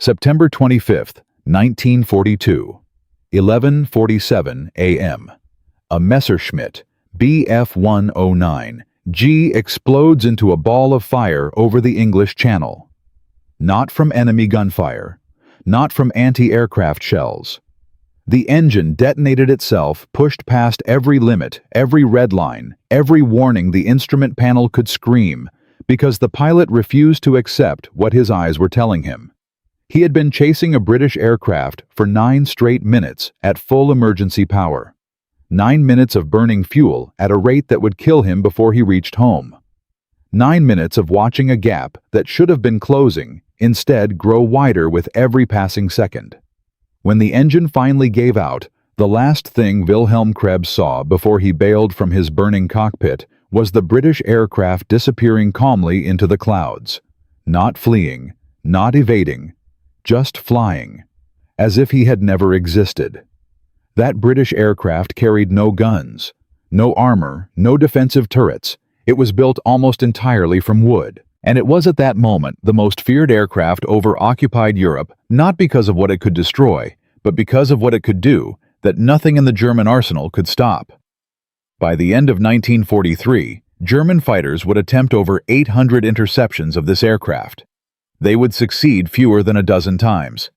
September 25th, 1942, 11:47 a.m. A Messerschmitt Bf-109G explodes into a ball of fire over the English Channel. Not from enemy gunfire, not from anti-aircraft shells. The engine detonated itself, pushed past every limit, every red line, every warning the instrument panel could scream, because the pilot refused to accept what his eyes were telling him. He had been chasing a British aircraft for 9 straight minutes at full emergency power. 9 minutes of burning fuel at a rate that would kill him before he reached home. 9 minutes of watching a gap that should have been closing instead grow wider with every passing second. When the engine finally gave out, the last thing Wilhelm Krebs saw before he bailed from his burning cockpit was the British aircraft disappearing calmly into the clouds. Not fleeing, not evading, just flying, as if he had never existed. That British aircraft carried no guns, no armor, no defensive turrets. It was built almost entirely from wood. And it was at that moment the most feared aircraft over occupied Europe, not because of what it could destroy, but because of what it could do, that nothing in the German arsenal could stop. By the end of 1943, German fighters would attempt over 800 interceptions of this aircraft. They would succeed fewer than a dozen times.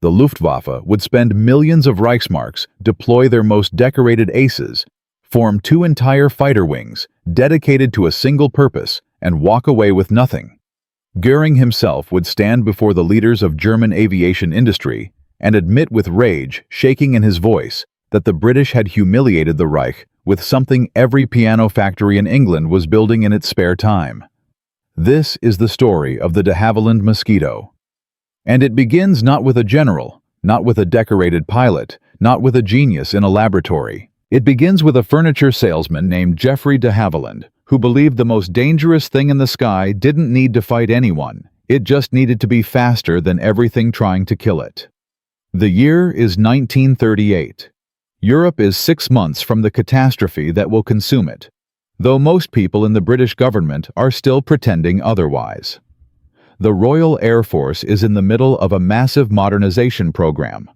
The Luftwaffe would spend millions of Reichsmarks, deploy their most decorated aces, form 2 entire fighter wings, dedicated to a single purpose, and walk away with nothing. Goering himself would stand before the leaders of German aviation industry and admit with rage shaking in his voice that the British had humiliated the Reich with something every piano factory in England was building in its spare time. This is the story of the de Havilland Mosquito. And it begins not with a general, not with a decorated pilot, not with a genius in a laboratory. It begins with a furniture salesman named Geoffrey de Havilland, who believed the most dangerous thing in the sky didn't need to fight anyone. It just needed to be faster than everything trying to kill it. The year is 1938. Europe is 6 months from the catastrophe that will consume it, though most people in the British government are still pretending otherwise. The Royal Air Force is in the middle of a massive modernization program.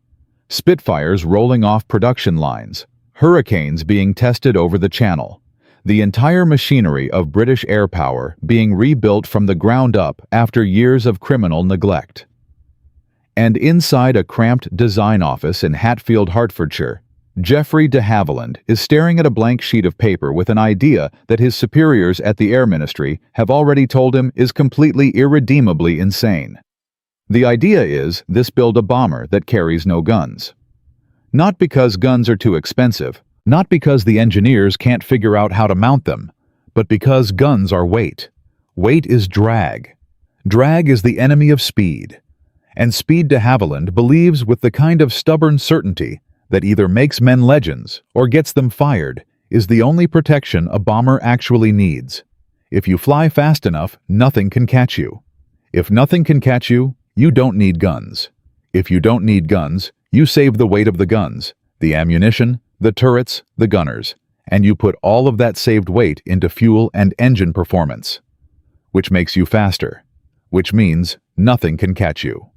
Spitfires rolling off production lines, Hurricanes being tested over the Channel, the entire machinery of British air power being rebuilt from the ground up after years of criminal neglect. And inside a cramped design office in Hatfield, Hertfordshire, Geoffrey de Havilland is staring at a blank sheet of paper with an idea that his superiors at the Air Ministry have already told him is completely irredeemably insane. The idea is this: build a bomber that carries no guns. Not because guns are too expensive, not because the engineers can't figure out how to mount them, but because guns are weight. Weight is drag. Drag is the enemy of speed. And Speed de Havilland believes with the kind of stubborn certainty that either makes men legends or gets them fired is the only protection a bomber actually needs. If you fly fast enough, nothing can catch you. If nothing can catch you, you don't need guns. If you don't need guns, you save the weight of the guns, the ammunition, the turrets, the gunners, and you put all of that saved weight into fuel and engine performance, which makes you faster, which means nothing can catch you.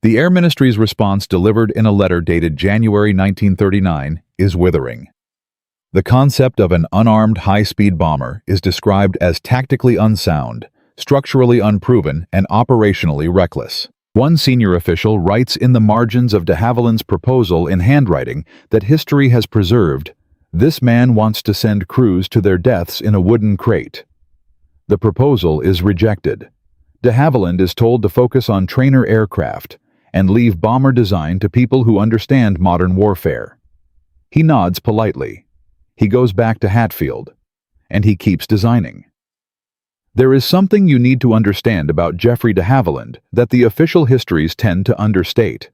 The Air Ministry's response, delivered in a letter dated January 1939, is withering. The concept of an unarmed high-speed bomber is described as tactically unsound, structurally unproven, and operationally reckless. One senior official writes in the margins of de Havilland's proposal in handwriting that history has preserved, "This man wants to send crews to their deaths in a wooden crate." The proposal is rejected. De Havilland is told to focus on trainer aircraft and leave bomber design to people who understand modern warfare. He nods politely. He goes back to Hatfield, and he keeps designing. There is something you need to understand about Geoffrey de Havilland that the official histories tend to understate.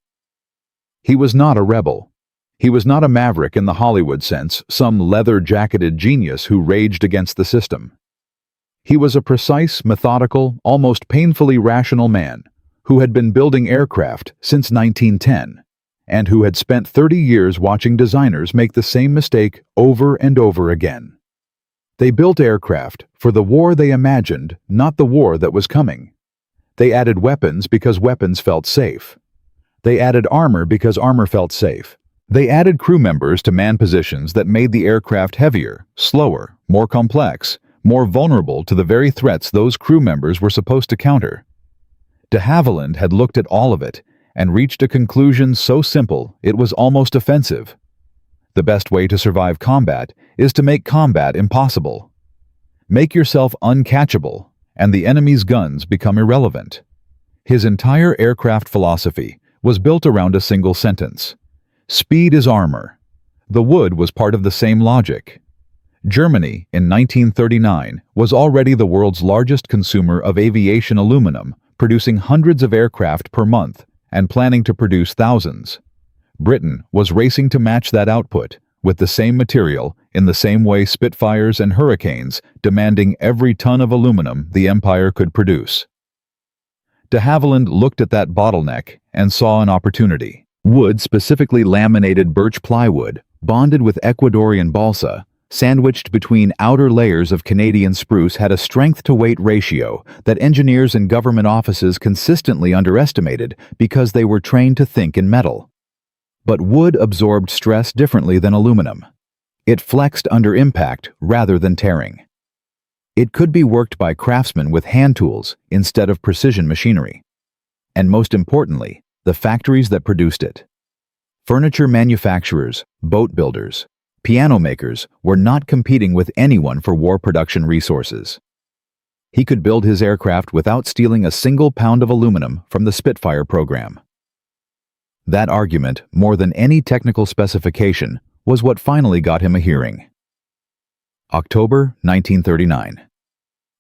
He was not a rebel. He was not a maverick in the Hollywood sense, some leather-jacketed genius who raged against the system. He was a precise, methodical, almost painfully rational man who had been building aircraft since 1910, and who had spent 30 years watching designers make the same mistake over and over again. They built aircraft for the war they imagined, not the war that was coming. They added weapons because weapons felt safe. They added armor because armor felt safe. They added crew members to man positions that made the aircraft heavier, slower, more complex, more vulnerable to the very threats those crew members were supposed to counter. De Havilland had looked at all of it and reached a conclusion so simple it was almost offensive. The best way to survive combat is to make combat impossible. Make yourself uncatchable, and the enemy's guns become irrelevant. His entire aircraft philosophy was built around a single sentence. Speed is armor. The wood was part of the same logic. Germany, in 1939, was already the world's largest consumer of aviation aluminum, producing hundreds of aircraft per month and planning to produce thousands. Britain was racing to match that output, with the same material, in the same way Spitfires and Hurricanes, demanding every ton of aluminum the Empire could produce. De Havilland looked at that bottleneck and saw an opportunity. Wood, specifically laminated birch plywood, bonded with Ecuadorian balsa, sandwiched between outer layers of Canadian spruce, had a strength-to-weight ratio that engineers in government offices consistently underestimated because they were trained to think in metal. But wood absorbed stress differently than aluminum. It flexed under impact rather than tearing. It could be worked by craftsmen with hand tools instead of precision machinery. And most importantly, the factories that produced it. Furniture manufacturers, boat builders, piano makers were not competing with anyone for war production resources. He could build his aircraft without stealing a single pound of aluminum from the Spitfire program. That argument, more than any technical specification, was what finally got him a hearing. October 1939.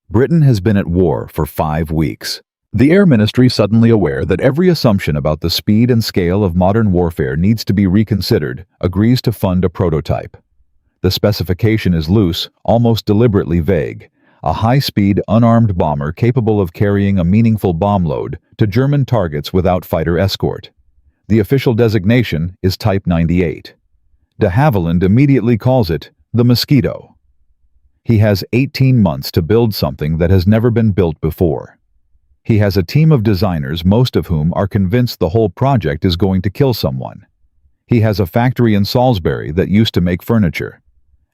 Britain has been at war for 5 weeks. The Air Ministry, suddenly aware that every assumption about the speed and scale of modern warfare needs to be reconsidered, agrees to fund a prototype. The specification is loose, almost deliberately vague. A high-speed, unarmed bomber capable of carrying a meaningful bomb load to German targets without fighter escort. The official designation is Type 98. De Havilland immediately calls it the Mosquito. He has 18 months to build something that has never been built before. He has a team of designers, most of whom are convinced the whole project is going to kill someone. He has a factory in Salisbury that used to make furniture.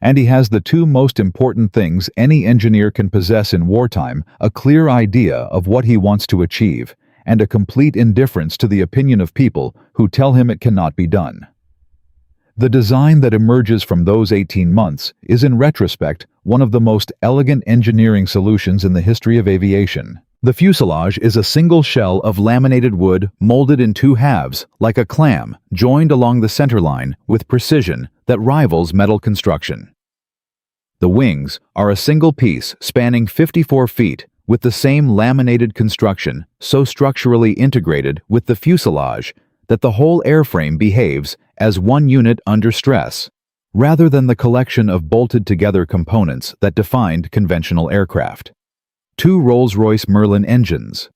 And he has the two most important things any engineer can possess in wartime: a clear idea of what he wants to achieve, and a complete indifference to the opinion of people who tell him it cannot be done. The design that emerges from those 18 months is, in retrospect, one of the most elegant engineering solutions in the history of aviation. The fuselage is a single shell of laminated wood molded in 2 halves, like a clam, joined along the center line with precision that rivals metal construction. The wings are a single piece spanning 54 feet, with the same laminated construction, so structurally integrated with the fuselage that the whole airframe behaves as one unit under stress, rather than the collection of bolted-together components that defined conventional aircraft. 2 Rolls-Royce Merlin engines,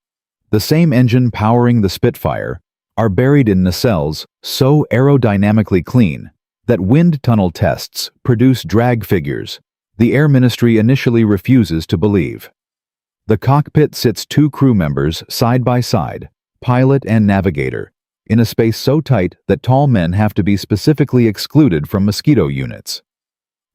the same engine powering the Spitfire, are buried in nacelles so aerodynamically clean that wind tunnel tests produce drag figures the Air Ministry initially refuses to believe. The cockpit sits 2 crew members side by side, pilot and navigator, in a space so tight that tall men have to be specifically excluded from Mosquito units.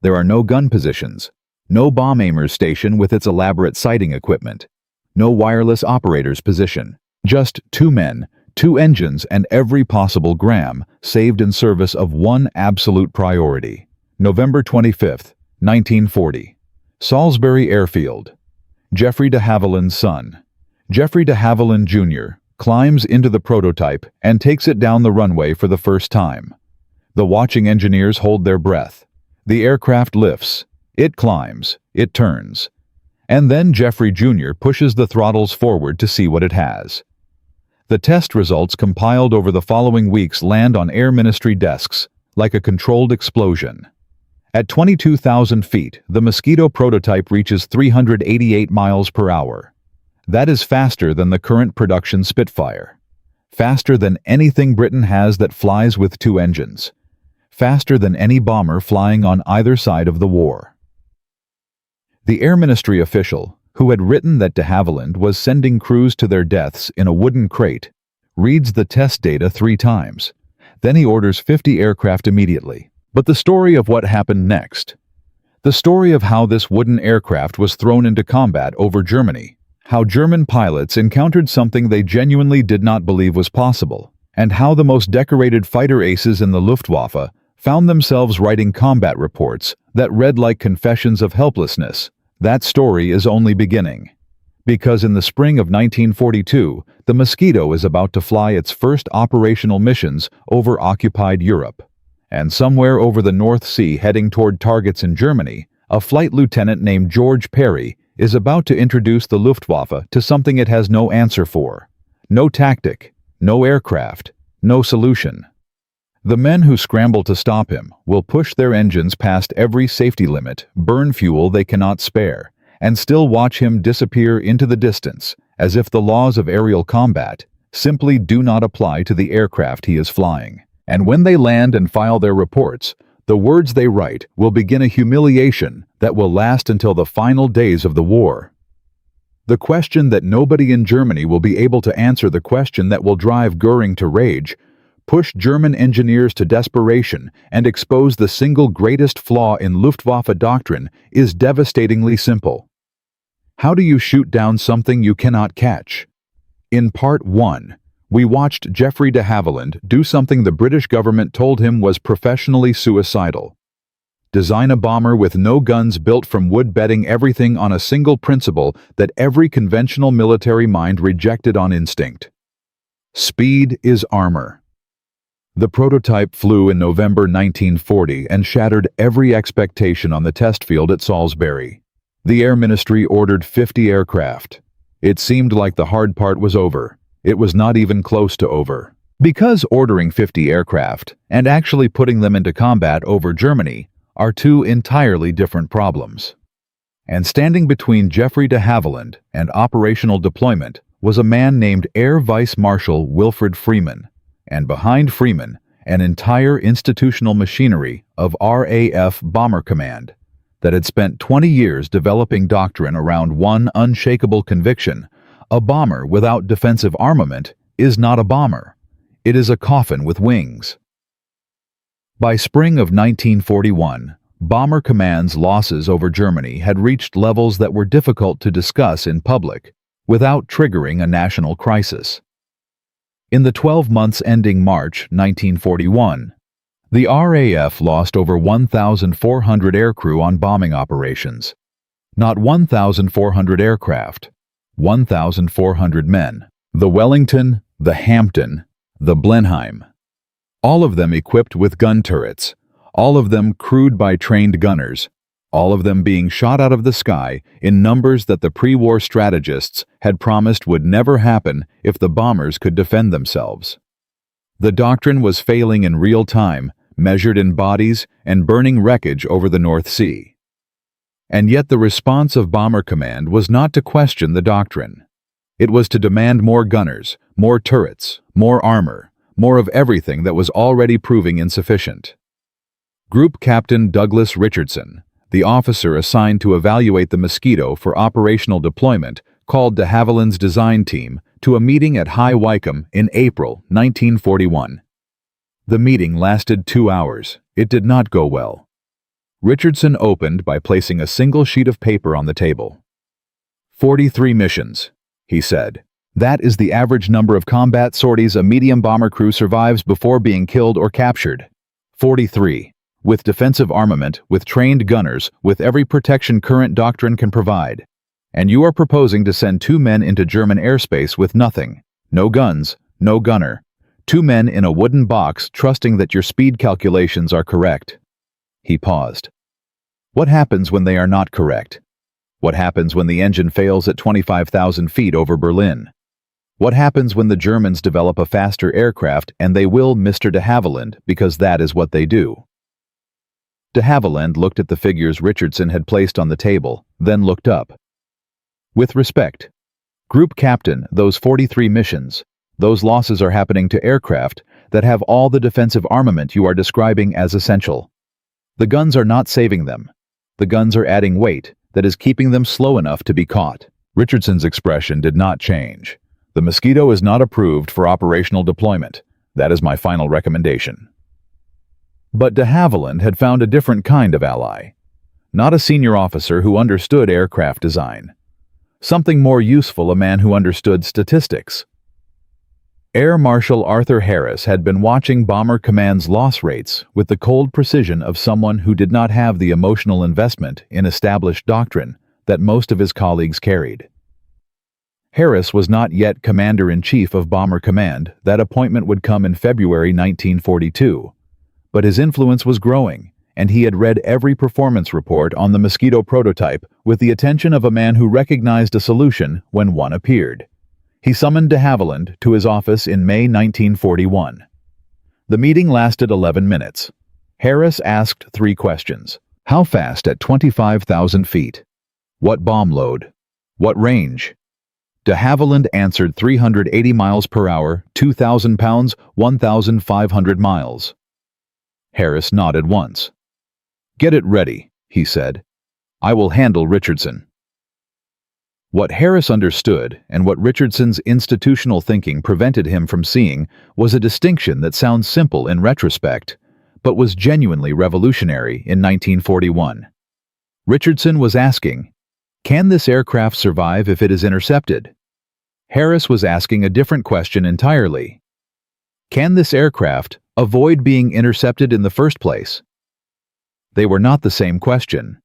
There are no gun positions, no bomb aimer's station with its elaborate sighting equipment, no wireless operator's position, just 2 men, 2 engines, and every possible gram saved in service of one absolute priority. November 25, 1940. Salisbury Airfield. Geoffrey de Havilland's son, Geoffrey de Havilland Jr., climbs into the prototype and takes it down the runway for the first time. The watching engineers hold their breath. The aircraft lifts. It climbs. It turns. And then Geoffrey Jr. pushes the throttles forward to see what it has. The test results compiled over the following weeks land on Air Ministry desks like a controlled explosion. At 22,000 feet, the Mosquito prototype reaches 388 miles per hour. That is faster than the current production Spitfire. Faster than anything Britain has that flies with 2 engines. Faster than any bomber flying on either side of the war. The Air Ministry official, who had written that de Havilland was sending crews to their deaths in a wooden crate, reads the test data 3 times. Then he orders 50 aircraft immediately. But the story of what happened next. The story of how this wooden aircraft was thrown into combat over Germany. How German pilots encountered something they genuinely did not believe was possible. And how the most decorated fighter aces in the Luftwaffe found themselves writing combat reports that read like confessions of helplessness. That story is only beginning. Because in the spring of 1942, the Mosquito is about to fly its first operational missions over occupied Europe. And somewhere over the North Sea heading toward targets in Germany, a flight lieutenant named George Perry is about to introduce the Luftwaffe to something it has no answer for. No tactic, no aircraft, no solution. The men who scramble to stop him will push their engines past every safety limit, burn fuel they cannot spare, and still watch him disappear into the distance, as if the laws of aerial combat simply do not apply to the aircraft he is flying. And when they land and file their reports, the words they write will begin a humiliation that will last until the final days of the war. The question that nobody in Germany will be able to answer, the question that will drive Goering to rage, push German engineers to desperation, and expose the single greatest flaw in Luftwaffe doctrine, is devastatingly simple. How do you shoot down something you cannot catch? In Part 1, we watched Geoffrey de Havilland do something the British government told him was professionally suicidal. Design a bomber with no guns, built from wood, betting everything on a single principle that every conventional military mind rejected on instinct. Speed is armor. The prototype flew in November 1940 and shattered every expectation on the test field at Salisbury. The Air Ministry ordered 50 aircraft. It seemed like the hard part was over. It was not even close to over. Because ordering 50 aircraft and actually putting them into combat over Germany are 2 entirely different problems. And standing between Geoffrey de Havilland and operational deployment was a man named Air Vice Marshal Wilfred Freeman, and behind Freeman, an entire institutional machinery of RAF Bomber Command that had spent 20 years developing doctrine around one unshakable conviction: a bomber without defensive armament is not a bomber. It is a coffin with wings. By spring of 1941, Bomber Command's losses over Germany had reached levels that were difficult to discuss in public without triggering a national crisis. In the 12 months ending March 1941, the RAF lost over 1,400 aircrew on bombing operations. Not 1,400 aircraft. 1,400 men. The Wellington, the Hampton, the Blenheim. All of them equipped with gun turrets. All of them crewed by trained gunners. All of them being shot out of the sky in numbers that the pre-war strategists had promised would never happen if the bombers could defend themselves. The doctrine was failing in real time, measured in bodies and burning wreckage over the North Sea. And yet the response of Bomber Command was not to question the doctrine. It was to demand more gunners, more turrets, more armor, more of everything that was already proving insufficient. Group Captain Douglas Richardson, the officer assigned to evaluate the Mosquito for operational deployment, called de Havilland's design team to a meeting at High Wycombe in April 1941. The meeting lasted 2 hours. It did not go well. Richardson opened by placing a single sheet of paper on the table. 43 missions, he said. That is the average number of combat sorties a medium bomber crew survives before being killed or captured. 43. With defensive armament, with trained gunners, with every protection current doctrine can provide. And you are proposing to send 2 men into German airspace with nothing. No guns, no gunner. 2 men in a wooden box trusting that your speed calculations are correct. He paused. What happens when they are not correct? What happens when the engine fails at 25,000 feet over Berlin? What happens when the Germans develop a faster aircraft, and they will, Mr. de Havilland, because that is what they do? De Havilland looked at the figures Richardson had placed on the table, then looked up. With respect, Group Captain, those 43 missions, those losses are happening to aircraft that have all the defensive armament you are describing as essential. The guns are not saving them. The guns are adding weight, that is keeping them slow enough to be caught. Richardson's expression did not change. The Mosquito is not approved for operational deployment. That is my final recommendation. But de Havilland had found a different kind of ally. Not a senior officer who understood aircraft design. Something more useful, a man who understood statistics. Air Marshal Arthur Harris had been watching Bomber Command's loss rates with the cold precision of someone who did not have the emotional investment in established doctrine that most of his colleagues carried. Harris was not yet Commander-in-Chief of Bomber Command. That appointment would come in February 1942. But his influence was growing, and he had read every performance report on the Mosquito prototype with the attention of a man who recognized a solution when one appeared. He summoned de Havilland to his office in May 1941. The meeting lasted 11 minutes. Harris asked 3 questions. How fast at 25,000 feet? What bomb load? What range? De Havilland answered 380 miles per hour, 2,000 pounds, 1,500 miles. Harris nodded once. Get it ready, he said. I will handle Richardson. What Harris understood, and what Richardson's institutional thinking prevented him from seeing, was a distinction that sounds simple in retrospect, but was genuinely revolutionary in 1941. Richardson was asking, can this aircraft survive if it is intercepted? Harris was asking a different question entirely. Can this aircraft avoid being intercepted in the first place? They were not the same question.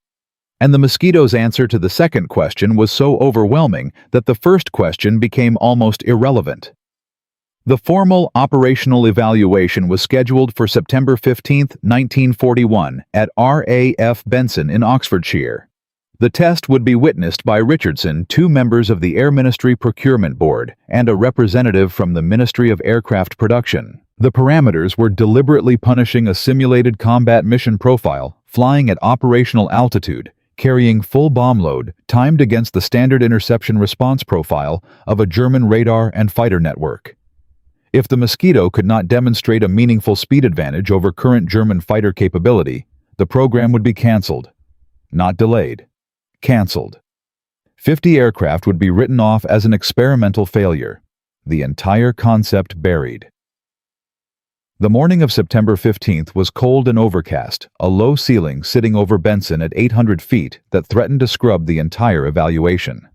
And the Mosquito's answer to the second question was so overwhelming that the first question became almost irrelevant. The formal operational evaluation was scheduled for September 15, 1941, at RAF Benson in Oxfordshire. The test would be witnessed by Richardson, 2 members of the Air Ministry Procurement Board, and a representative from the Ministry of Aircraft Production. The parameters were deliberately punishing a simulated combat mission profile, flying at operational altitude, carrying full bomb load, timed against the standard interception response profile of a German radar and fighter network. If the Mosquito could not demonstrate a meaningful speed advantage over current German fighter capability, the program would be cancelled. Not delayed. Cancelled. 50 aircraft would be written off as an experimental failure. The entire concept buried. The morning of September 15th was cold and overcast, a low ceiling sitting over Benson at 800 feet that threatened to scrub the entire evaluation.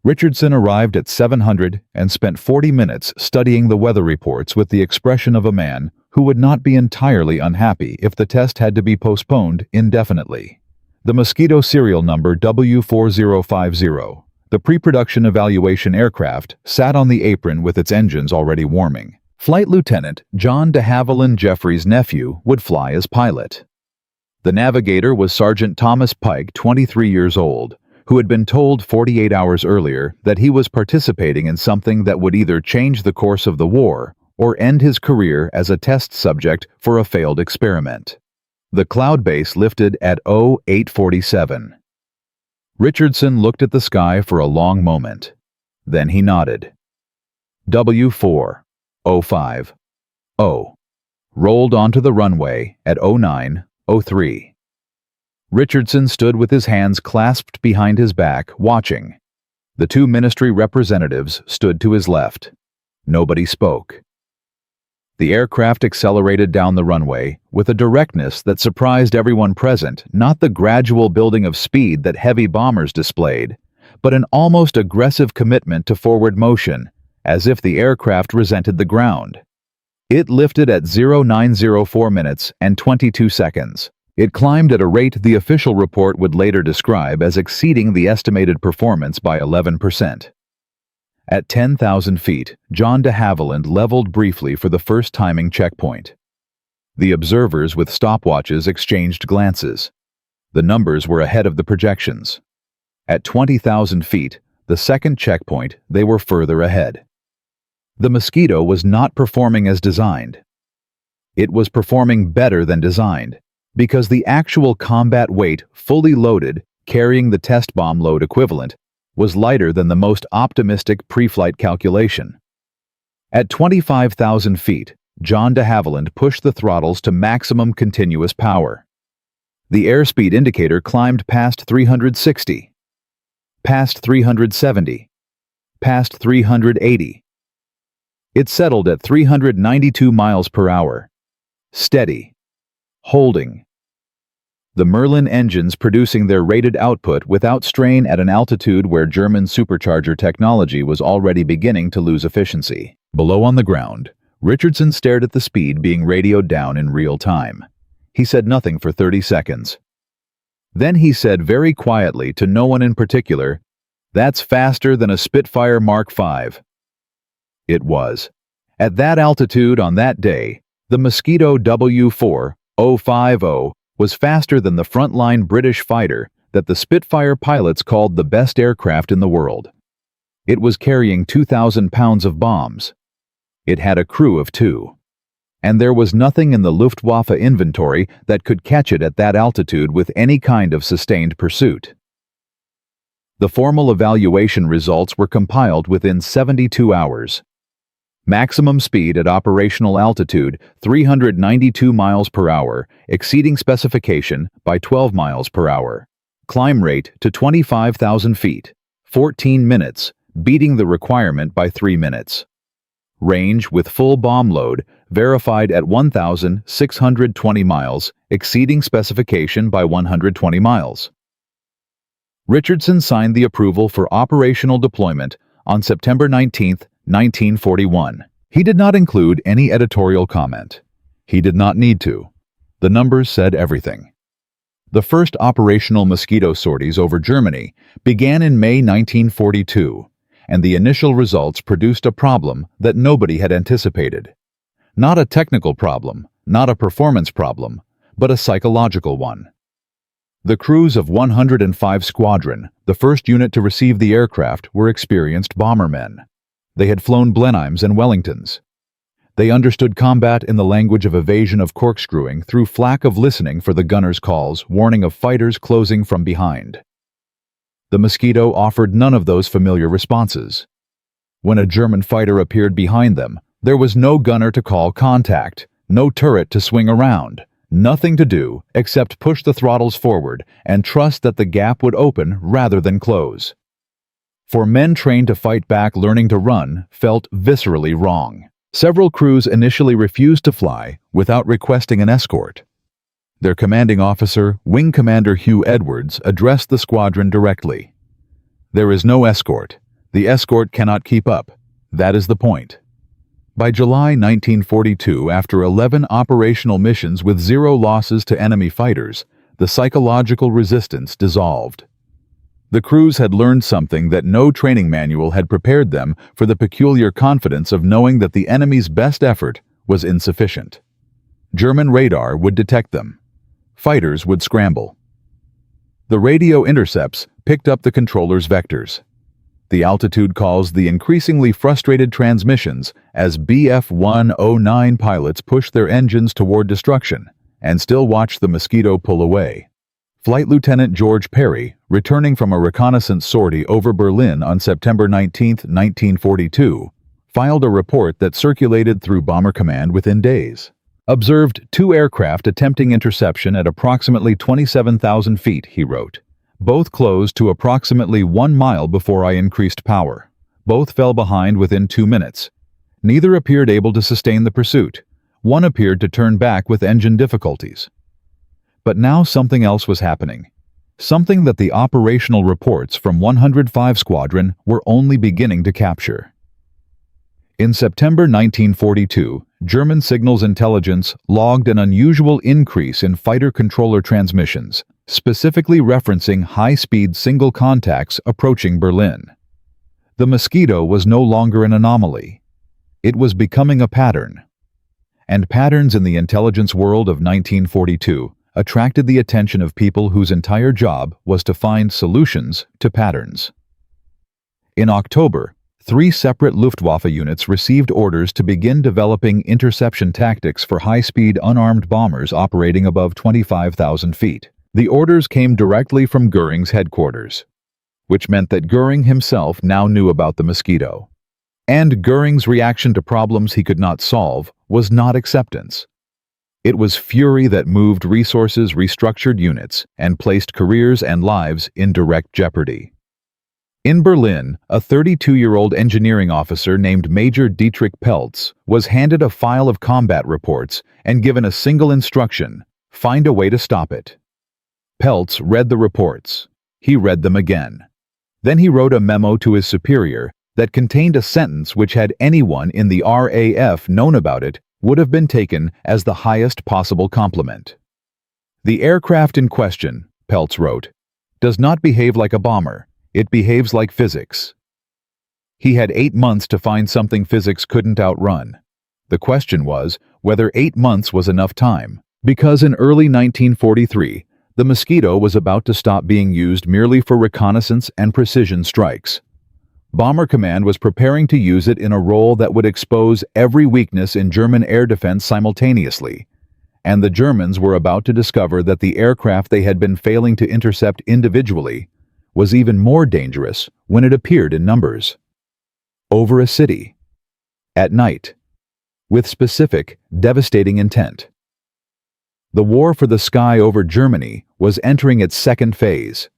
Richardson arrived at 700 and spent 40 minutes studying the weather reports with the expression of a man who would not be entirely unhappy if the test had to be postponed indefinitely. The Mosquito serial number W4050, the pre-production evaluation aircraft, sat on the apron with its engines already warming. Flight Lieutenant John de Havilland, Geoffrey's nephew, would fly as pilot. The navigator was Sergeant Thomas Pike, 23 years old, who had been told 48 hours earlier that he was participating in something that would either change the course of the war or end his career as a test subject for a failed experiment. The cloud base lifted at 0847. Richardson looked at the sky for a long moment. Then he nodded. W4. 05. Rolled onto the runway at 09:03. Richardson stood with his hands clasped behind his back, watching. The 2 ministry representatives stood to his left. Nobody spoke. The aircraft accelerated down the runway with a directness that surprised everyone present, not the gradual building of speed that heavy bombers displayed, but an almost aggressive commitment to forward motion, as if the aircraft resented the ground. It lifted at 0904 minutes and 22 seconds. It climbed at a rate the official report would later describe as exceeding the estimated performance by 11%. At 10,000 feet, John de Havilland leveled briefly for the first timing checkpoint. The observers with stopwatches exchanged glances. The numbers were ahead of the projections. At 20,000 feet, the second checkpoint, they were further ahead. The Mosquito was not performing as designed. It was performing better than designed, because the actual combat weight, fully loaded, carrying the test bomb load equivalent, was lighter than the most optimistic pre-flight calculation. At 25,000 feet, John de Havilland pushed the throttles to maximum continuous power. The airspeed indicator climbed past 360, past 370, past 380. It settled at 392 miles per hour. Steady. Holding. The Merlin engines producing their rated output without strain at an altitude where German supercharger technology was already beginning to lose efficiency. Below on the ground, Richardson stared at the speed being radioed down in real time. He said nothing for 30 seconds. Then he said very quietly to no one in particular, "That's faster than a Spitfire Mark V." It was. At that altitude on that day, the Mosquito W4050 was faster than the frontline British fighter that the Spitfire pilots called the best aircraft in the world. It was carrying 2,000 pounds of bombs. It had a crew of 2. And there was nothing in the Luftwaffe inventory that could catch it at that altitude with any kind of sustained pursuit. The formal evaluation results were compiled within 72 hours. Maximum speed at operational altitude 392 miles per hour, exceeding specification by 12 miles per hour. Climb rate to 25,000 feet, 14 minutes, beating the requirement by 3 minutes. Range with full bomb load verified at 1,620 miles, exceeding specification by 120 miles. Richardson signed the approval for operational deployment on September 19, 1941. He did not include any editorial comment. He did not need to. The numbers said everything. The first operational Mosquito sorties over Germany began in May 1942, and the initial results produced a problem that nobody had anticipated. Not a technical problem, not a performance problem, but a psychological one. The crews of 105 Squadron, the first unit to receive the aircraft, were experienced bombermen. They had flown Blenheims and Wellingtons. They understood combat in the language of evasion of corkscrewing through flack of listening for the gunner's calls, warning of fighters closing from behind. The Mosquito offered none of those familiar responses. When a German fighter appeared behind them, there was no gunner to call contact, no turret to swing around, nothing to do except push the throttles forward and trust that the gap would open rather than close. For men trained to fight back, learning to run felt viscerally wrong. Several crews initially refused to fly without requesting an escort. Their commanding officer, Wing Commander Hugh Edwards, addressed the squadron directly. "There is no escort. The escort cannot keep up. That is the point." By July 1942, after 11 operational missions with 0 losses to enemy fighters, the psychological resistance dissolved. The crews had learned something that no training manual had prepared them for: the peculiar confidence of knowing that the enemy's best effort was insufficient. German radar would detect them. Fighters would scramble. The radio intercepts picked up the controller's vectors. The altitude caused the increasingly frustrated transmissions as BF-109 pilots pushed their engines toward destruction and still watched the Mosquito pull away. Flight Lieutenant George Perry, returning from a reconnaissance sortie over Berlin on September 19, 1942, filed a report that circulated through Bomber Command within days. Observed 2 aircraft attempting interception at approximately 27,000 feet, he wrote. Both closed to approximately 1 mile before I increased power. Both fell behind within 2 minutes. Neither appeared able to sustain the pursuit. One appeared to turn back with engine difficulties. But now something else was happening. Something that the operational reports from 105 Squadron were only beginning to capture. In September 1942, German signals intelligence logged an unusual increase in fighter controller transmissions, specifically referencing high-speed single contacts approaching Berlin. The Mosquito was no longer an anomaly. It was becoming a pattern. And patterns in the intelligence world of 1942 attracted the attention of people whose entire job was to find solutions to patterns. In October, 3 separate Luftwaffe units received orders to begin developing interception tactics for high-speed unarmed bombers operating above 25,000 feet. The orders came directly from Goering's headquarters, which meant that Goering himself now knew about the Mosquito. And Goering's reaction to problems he could not solve was not acceptance. It was fury that moved resources, restructured units, and placed careers and lives in direct jeopardy. In Berlin, a 32-year-old engineering officer named Major Dietrich Peltz was handed a file of combat reports and given a single instruction: find a way to stop it. Peltz read the reports. He read them again. Then he wrote a memo to his superior that contained a sentence which, had anyone in the RAF known about it, would have been taken as the highest possible compliment. The aircraft in question, Peltz wrote, does not behave like a bomber. It behaves like physics. He had 8 months to find something physics couldn't outrun. The question was whether 8 months was enough time, because in early 1943, the Mosquito was about to stop being used merely for reconnaissance and precision strikes. Bomber Command was preparing to use it in a role that would expose every weakness in German air defense simultaneously, and the Germans were about to discover that the aircraft they had been failing to intercept individually was even more dangerous when it appeared in numbers. Over a city. At night. With specific, devastating intent. The war for the sky over Germany was entering its second phase,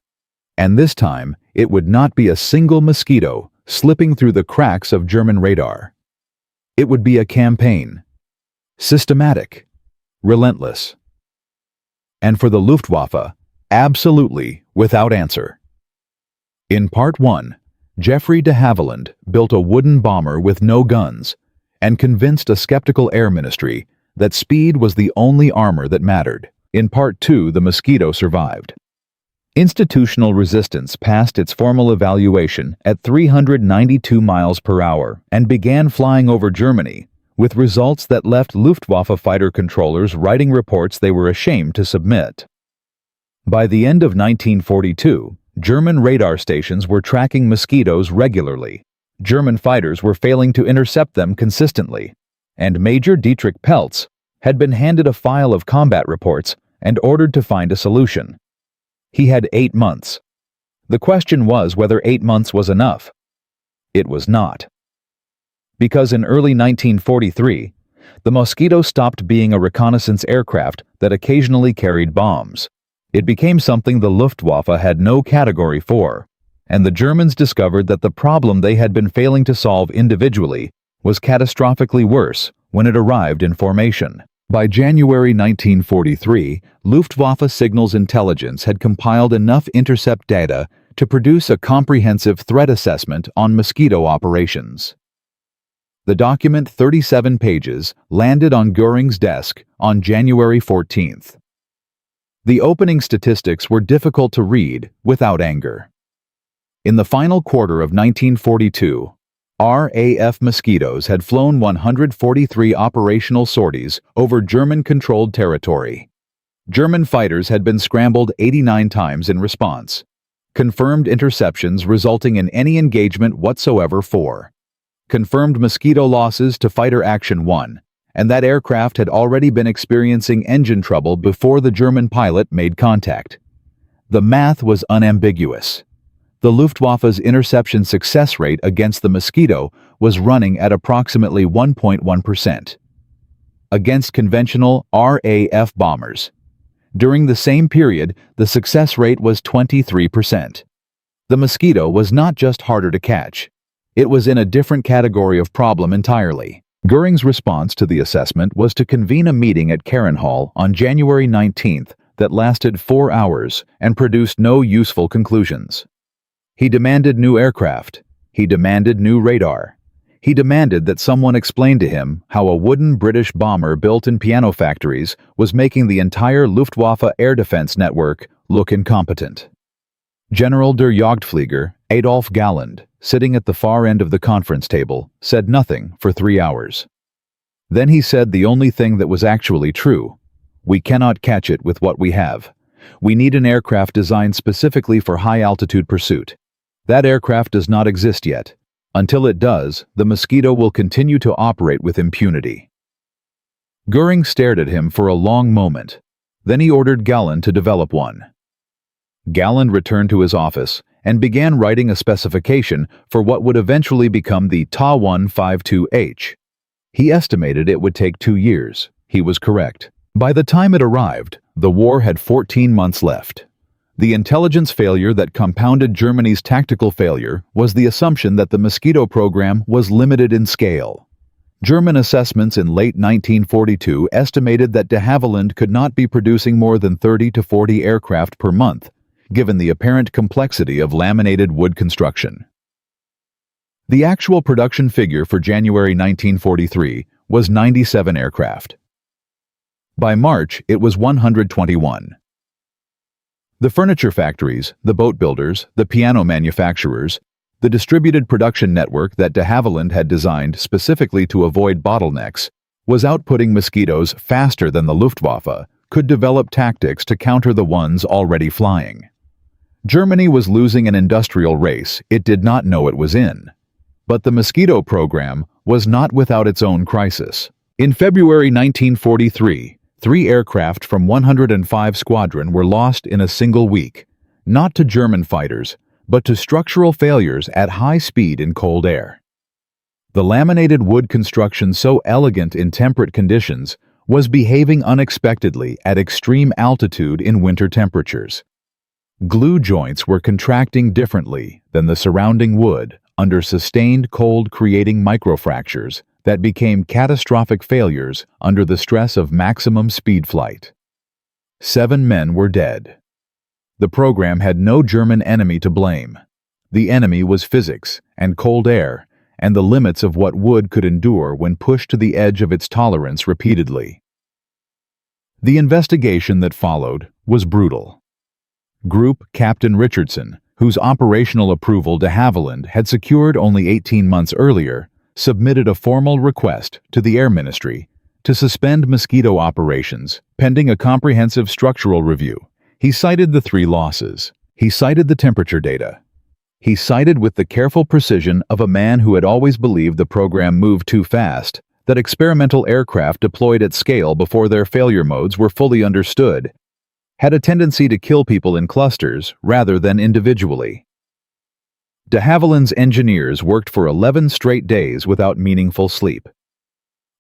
and this time it would not be a single Mosquito slipping through the cracks of German radar. It would be a campaign. Systematic. Relentless. And for the Luftwaffe, absolutely without answer. In Part 1, Geoffrey de Havilland built a wooden bomber with no guns and convinced a skeptical air ministry that speed was the only armor that mattered. In Part 2, the Mosquito survived. Institutional resistance passed its formal evaluation at 392 miles per hour and began flying over Germany, with results that left Luftwaffe fighter controllers writing reports they were ashamed to submit. By the end of 1942, German radar stations were tracking Mosquitoes regularly. German fighters were failing to intercept them consistently, and Major Dietrich Peltz had been handed a file of combat reports and ordered to find a solution. He had 8 months. The question was whether 8 months was enough. It was not. Because in early 1943, the Mosquito stopped being a reconnaissance aircraft that occasionally carried bombs. It became something the Luftwaffe had no category for, and the Germans discovered that the problem they had been failing to solve individually was catastrophically worse when it arrived in formation. By January 1943, Luftwaffe Signals Intelligence had compiled enough intercept data to produce a comprehensive threat assessment on Mosquito operations. The document, 37 pages, landed on Göring's desk on January 14th. The opening statistics were difficult to read without anger. In the final quarter of 1942, RAF Mosquitoes had flown 143 operational sorties over German-controlled territory. German fighters had been scrambled 89 times in response. Confirmed interceptions resulting in any engagement whatsoever 4. Confirmed Mosquito losses to Fighter Action 1, and that aircraft had already been experiencing engine trouble before the German pilot made contact. The math was unambiguous. The Luftwaffe's interception success rate against the Mosquito was running at approximately 1.1%. Against conventional RAF bombers. During the same period, the success rate was 23%. The Mosquito was not just harder to catch. It was in a different category of problem entirely. Göring's response to the assessment was to convene a meeting at Hall on January 19th that lasted 4 hours and produced no useful conclusions. He demanded new aircraft. He demanded new radar. He demanded that someone explain to him how a wooden British bomber built in piano factories was making the entire Luftwaffe air defense network look incompetent. General der Jagdflieger Adolf Galland, sitting at the far end of the conference table, said nothing for 3 hours. Then he said the only thing that was actually true: we cannot catch it with what we have. We need an aircraft designed specifically for high-altitude pursuit. That aircraft does not exist yet. Until it does, the Mosquito will continue to operate with impunity. Göring stared at him for a long moment. Then he ordered Galland to develop one. Galland returned to his office and began writing a specification for what would eventually become the Ta-152H. He estimated it would take 2 years. He was correct. By the time it arrived, the war had 14 months left. The intelligence failure that compounded Germany's tactical failure was the assumption that the Mosquito program was limited in scale. German assessments in late 1942 estimated that de Havilland could not be producing more than 30 to 40 aircraft per month, given the apparent complexity of laminated wood construction. The actual production figure for January 1943 was 97 aircraft. By March, it was 121. The furniture factories, the boat builders, the piano manufacturers, the distributed production network that de Havilland had designed specifically to avoid bottlenecks, was outputting Mosquitoes faster than the Luftwaffe could develop tactics to counter the ones already flying. Germany was losing an industrial race it did not know it was in. But the Mosquito program was not without its own crisis. In February 1943, 3 aircraft from 105 Squadron were lost in a single week, not to German fighters, but to structural failures at high speed in cold air. The laminated wood construction, so elegant in temperate conditions, was behaving unexpectedly at extreme altitude in winter temperatures. Glue joints were contracting differently than the surrounding wood under sustained cold, creating microfractures that became catastrophic failures under the stress of maximum speed flight. 7 men were dead. The program had no German enemy to blame. The enemy was physics and cold air and the limits of what wood could endure when pushed to the edge of its tolerance repeatedly. The investigation that followed was brutal. Group Captain Richardson, whose operational approval de Havilland had secured only 18 months earlier, submitted a formal request to the Air Ministry to suspend Mosquito operations pending a comprehensive structural review. He cited the 3 losses. He cited the temperature data. He cited with the careful precision of a man who had always believed the program moved too fast, that experimental aircraft deployed at scale before their failure modes were fully understood had a tendency to kill people in clusters rather than individually. De Havilland's engineers worked for 11 straight days without meaningful sleep.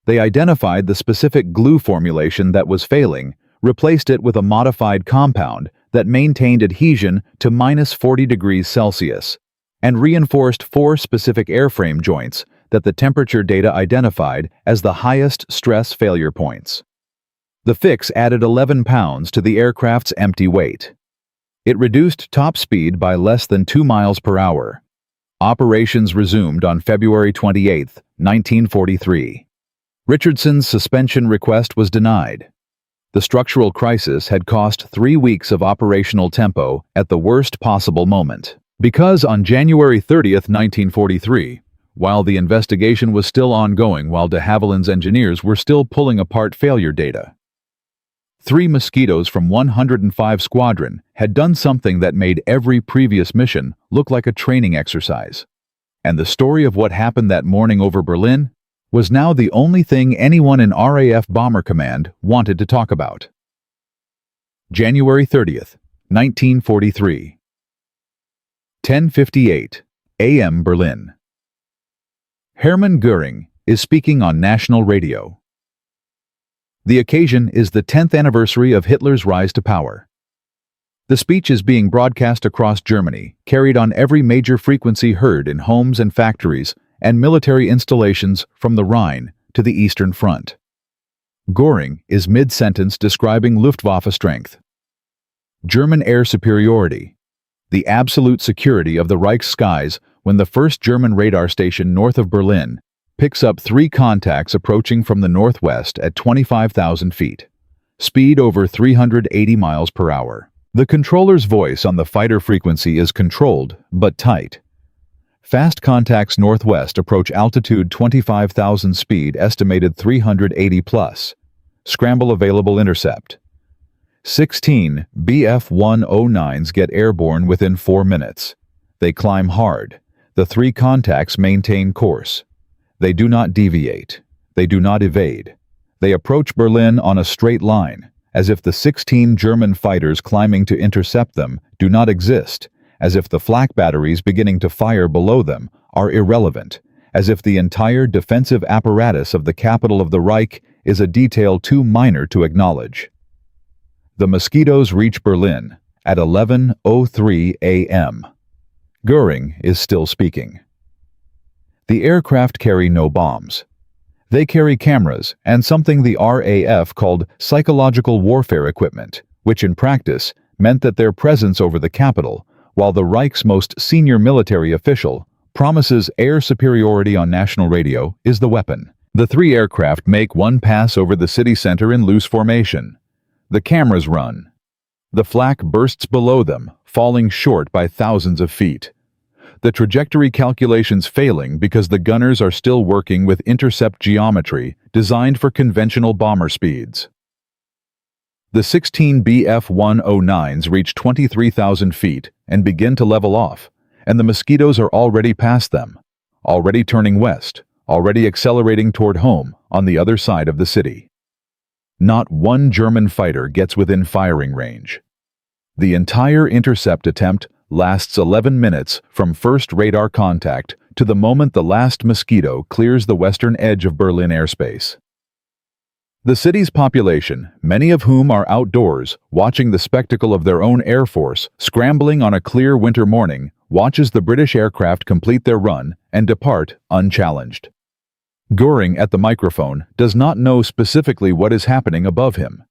They identified the specific glue formulation that was failing, replaced it with a modified compound that maintained adhesion to -40 degrees Celsius, and reinforced 4 specific airframe joints that the temperature data identified as the highest stress failure points. The fix added 11 pounds to the aircraft's empty weight. It reduced top speed by less than 2 miles per hour. Operations resumed on February 28, 1943. Richardson's suspension request was denied. The structural crisis had cost 3 weeks of operational tempo at the worst possible moment. Because on January 30, 1943, while the investigation was still ongoing while de Havilland's engineers were still pulling apart failure data, 3 Mosquitoes from 105 Squadron had done something that made every previous mission look like a training exercise. And the story of what happened that morning over Berlin was now the only thing anyone in RAF Bomber Command wanted to talk about. January 30th, 1943. 10:58 a.m. Berlin. Hermann Göring is speaking on national radio. The occasion is the 10th anniversary of Hitler's rise to power. The speech is being broadcast across Germany, carried on every major frequency heard in homes and factories and military installations from the Rhine to the Eastern Front. Göring is mid-sentence describing Luftwaffe strength. German air superiority. The absolute security of the Reich's skies when the first German radar station north of Berlin picks up 3 contacts approaching from the northwest at 25,000 feet. Speed over 380 miles per hour. The controller's voice on the fighter frequency is controlled, but tight. Fast contacts northwest approach altitude 25,000 speed estimated 380 plus. Scramble available intercept. 16 Bf-109s get airborne within 4 minutes. They climb hard. The 3 contacts maintain course. They do not deviate. They do not evade. They approach Berlin on a straight line, as if the 16 German fighters climbing to intercept them do not exist, as if the flak batteries beginning to fire below them are irrelevant, as if the entire defensive apparatus of the capital of the Reich is a detail too minor to acknowledge. The Mosquitoes reach Berlin at 11:03 a.m. Goering is still speaking. The aircraft carry no bombs. They carry cameras and something the RAF called psychological warfare equipment, which in practice meant that their presence over the capital, while the Reich's most senior military official promises air superiority on national radio, is the weapon. The three aircraft make one pass over the city center in loose formation. The cameras run. The flak bursts below them, falling short by thousands of feet. The trajectory calculations failing because the gunners are still working with intercept geometry designed for conventional bomber speeds. The 16 Bf-109s reach 23,000 feet and begin to level off, and the Mosquitoes are already past them, already turning west, already accelerating toward home on the other side of the city. Not one German fighter gets within firing range. The entire intercept attempt lasts 11 minutes from first radar contact to the moment the last Mosquito clears the western edge of Berlin airspace. The city's population, many of whom are outdoors, watching the spectacle of their own air force scrambling on a clear winter morning, watches the British aircraft complete their run and depart unchallenged. Goering, at the microphone, does not know specifically what is happening above him,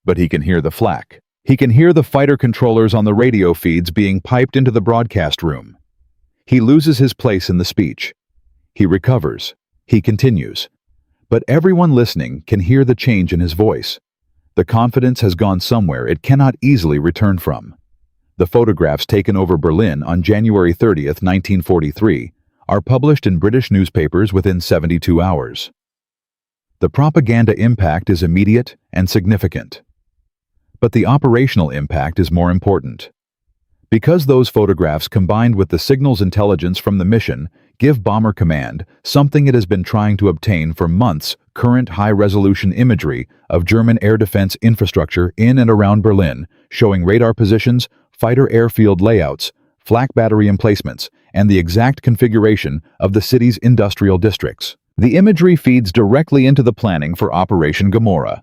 but he can hear the flak. He can hear the fighter controllers on the radio feeds being piped into the broadcast room. He loses his place in the speech. He recovers. He continues. But everyone listening can hear the change in his voice. The confidence has gone somewhere it cannot easily return from. The photographs taken over Berlin on January 30th, 1943, are published in British newspapers within 72 hours. The propaganda impact is immediate and significant. But the operational impact is more important. Because those photographs, combined with the signals intelligence from the mission, give Bomber Command something it has been trying to obtain for months: current high-resolution imagery of German air defense infrastructure in and around Berlin, showing radar positions, fighter airfield layouts, flak battery emplacements, and the exact configuration of the city's industrial districts. The imagery feeds directly into the planning for Operation Gomorrah,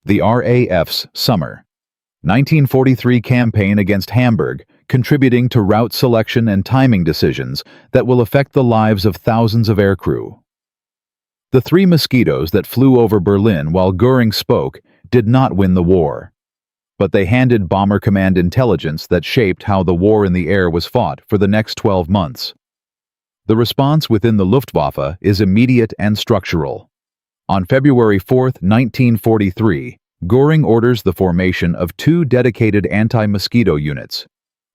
the RAF's summer 1943 campaign against Hamburg, contributing to route selection and timing decisions that will affect the lives of thousands of aircrew. The three Mosquitoes that flew over Berlin while Goering spoke did not win the war, but they handed Bomber Command intelligence that shaped how the war in the air was fought for the next 12 months. The response within the Luftwaffe is immediate and structural. On February 4, 1943, Goering orders the formation of two dedicated anti-Mosquito units,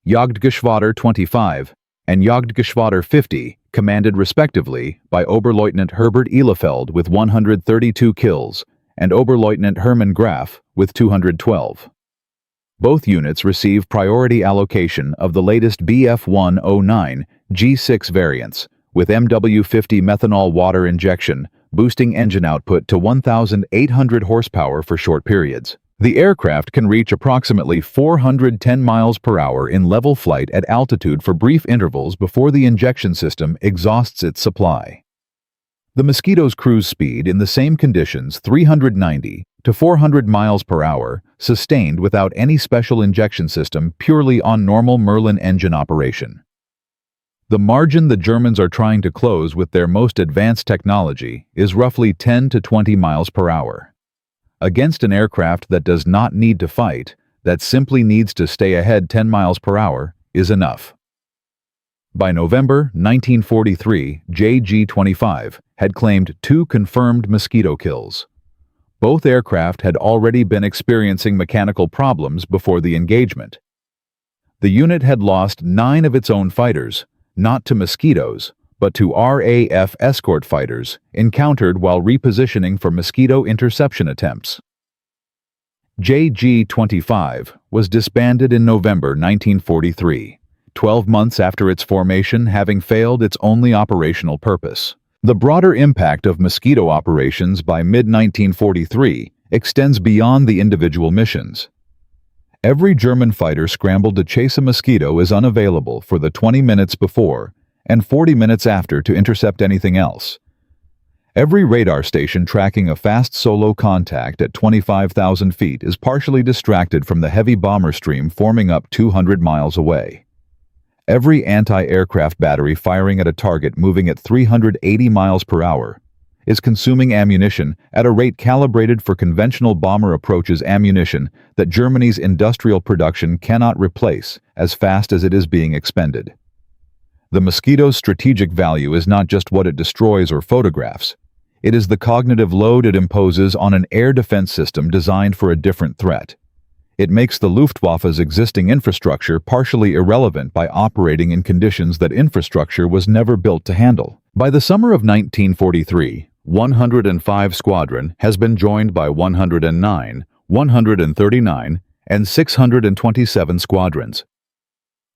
Jagdgeschwader 25 and Jagdgeschwader 50, commanded respectively by Oberleutnant Herbert Ehlefeld with 132 kills and Oberleutnant Hermann Graf with 212. Both units receive priority allocation of the latest Bf-109 G6 variants, with MW-50 methanol water injection, boosting engine output to 1,800 horsepower for short periods. The aircraft can reach approximately 410 miles per hour in level flight at altitude for brief intervals before the injection system exhausts its supply. The Mosquito's cruise speed in the same conditions, 390 to 400 miles per hour, sustained without any special injection system, purely on normal Merlin engine operation. The margin the Germans are trying to close with their most advanced technology is roughly 10 to 20 miles per hour. Against an aircraft that does not need to fight, that simply needs to stay ahead 10 miles per hour, is enough. By November 1943, JG-25 had claimed 2 confirmed Mosquito kills. Both aircraft had already been experiencing mechanical problems before the engagement. The unit had lost 9 of its own fighters, not to Mosquitoes, but to RAF escort fighters encountered while repositioning for Mosquito interception attempts. JG-25 was disbanded in November 1943, 12 months after its formation, having failed its only operational purpose. The broader impact of Mosquito operations by mid-1943 extends beyond the individual missions. Every German fighter scrambled to chase a Mosquito is unavailable for the 20 minutes before and 40 minutes after to intercept anything else. Every radar station tracking a fast solo contact at 25,000 feet is partially distracted from the heavy bomber stream forming up 200 miles away. Every anti-aircraft battery firing at a target moving at 380 miles per hour is consuming ammunition at a rate calibrated for conventional bomber approaches ammunition that Germany's industrial production cannot replace as fast as it is being expended. The Mosquito's strategic value is not just what it destroys or photographs. It is the cognitive load it imposes on an air defense system designed for a different threat. It makes the Luftwaffe's existing infrastructure partially irrelevant by operating in conditions that infrastructure was never built to handle. By the summer of 1943, 105 Squadron has been joined by 109, 139, and 627 squadrons.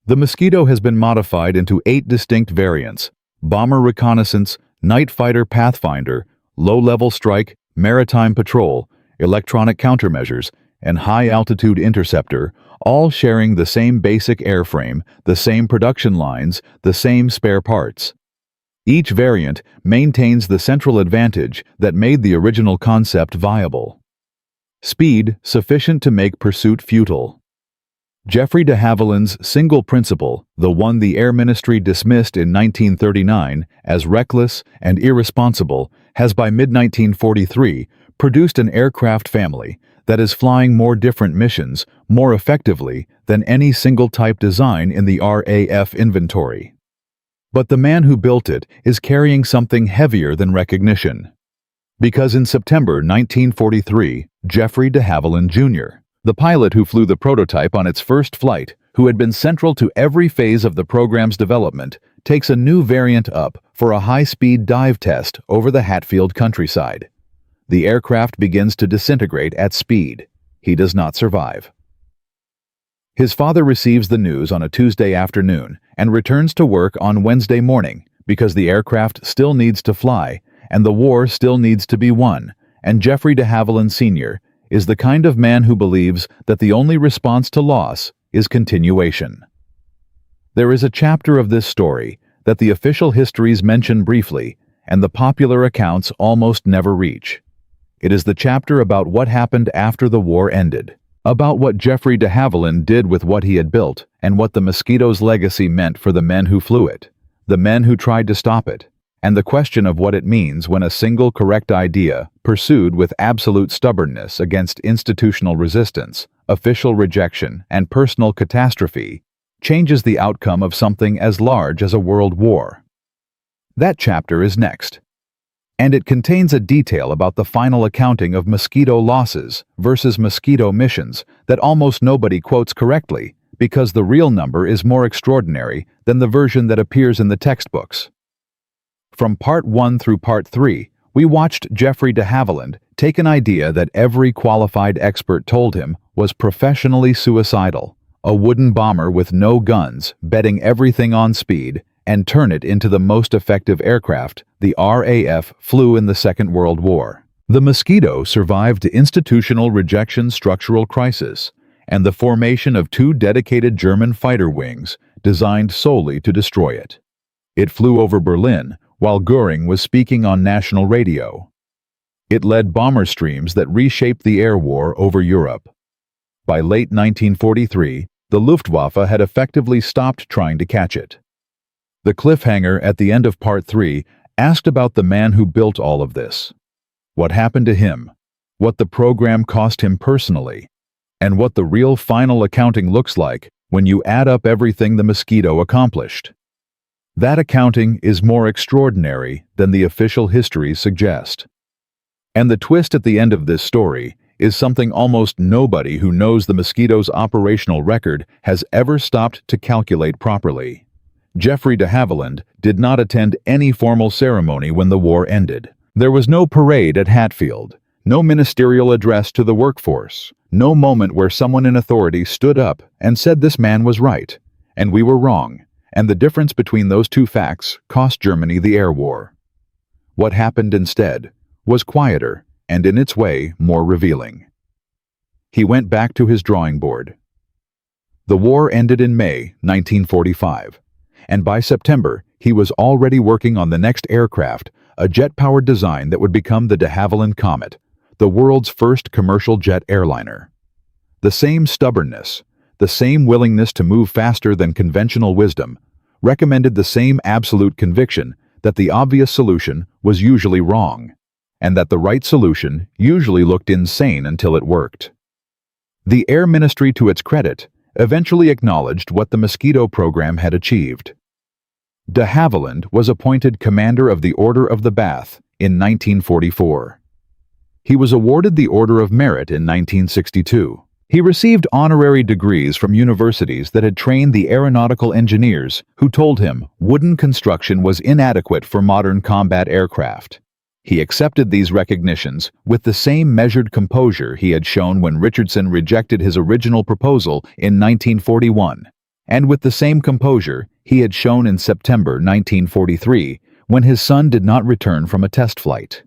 The Mosquito has been modified into 8 distinct variants: Bomber Reconnaissance, Night Fighter Pathfinder, Low-Level Strike, Maritime Patrol, Electronic Countermeasures, and High-Altitude Interceptor, all sharing the same basic airframe, the same production lines, the same spare parts. Each variant maintains the central advantage that made the original concept viable: speed sufficient to make pursuit futile. Geoffrey de Havilland's single principle, the one the Air Ministry dismissed in 1939 as reckless and irresponsible, has by mid-1943 produced an aircraft family that is flying more different missions more effectively than any single type design in the RAF inventory. But the man who built it is carrying something heavier than recognition. Because in September 1943, Geoffrey de Havilland Jr., the pilot who flew the prototype on its first flight, who had been central to every phase of the program's development, takes a new variant up for a high-speed dive test over the Hatfield countryside. The aircraft begins to disintegrate at speed. He does not survive. His father receives the news on a Tuesday afternoon and returns to work on Wednesday morning because the aircraft still needs to fly and the war still needs to be won, and Geoffrey de Havilland Sr. is the kind of man who believes that the only response to loss is continuation. There is a chapter of this story that the official histories mention briefly and the popular accounts almost never reach. It is the chapter about what happened after the war ended, about what Geoffrey de Havilland did with what he had built and what the Mosquito's legacy meant for the men who flew it, the men who tried to stop it, and the question of what it means when a single correct idea, pursued with absolute stubbornness against institutional resistance, official rejection, and personal catastrophe, changes the outcome of something as large as a world war. That chapter is next, and it contains a detail about the final accounting of Mosquito losses versus Mosquito missions that almost nobody quotes correctly because the real number is more extraordinary than the version that appears in the textbooks. From Part 1 through Part 3, we watched Geoffrey de Havilland take an idea that every qualified expert told him was professionally suicidal, a wooden bomber with no guns, betting everything on speed, and turn it into the most effective aircraft the RAF flew in the Second World War. The Mosquito survived institutional rejection structural crisis and the formation of 2 dedicated German fighter wings designed solely to destroy it. It flew over Berlin while Göring was speaking on national radio. It led bomber streams that reshaped the air war over Europe. By late 1943, the Luftwaffe had effectively stopped trying to catch it. The cliffhanger at the end of Part 3 asked about the man who built all of this. What happened to him, what the program cost him personally, and what the real final accounting looks like when you add up everything the Mosquito accomplished. That accounting is more extraordinary than the official histories suggest. And the twist at the end of this story is something almost nobody who knows the Mosquito's operational record has ever stopped to calculate properly. Geoffrey de Havilland did not attend any formal ceremony when the war ended. There was no parade at Hatfield, no ministerial address to the workforce, no moment where someone in authority stood up and said this man was right, and we were wrong, and the difference between those 2 facts cost Germany the air war. What happened instead was quieter and in its way more revealing. He went back to his drawing board. The war ended in May 1945, and by September he was already working on the next aircraft a jet-powered design that would become the de Havilland Comet, the world's first commercial jet airliner. The same stubbornness, the same willingness to move faster than conventional wisdom, recommended the same absolute conviction that the obvious solution was usually wrong, and that the right solution usually looked insane until it worked. The Air Ministry, to its credit, eventually acknowledged what the Mosquito program had achieved. De Havilland was appointed Commander of the Order of the Bath in 1944. He was awarded the Order of Merit in 1962. He received honorary degrees from universities that had trained the aeronautical engineers who told him wooden construction was inadequate for modern combat aircraft. He accepted these recognitions with the same measured composure he had shown when Richardson rejected his original proposal in 1941, and with the same composure he had shown in September 1943 when his son did not return from a test flight.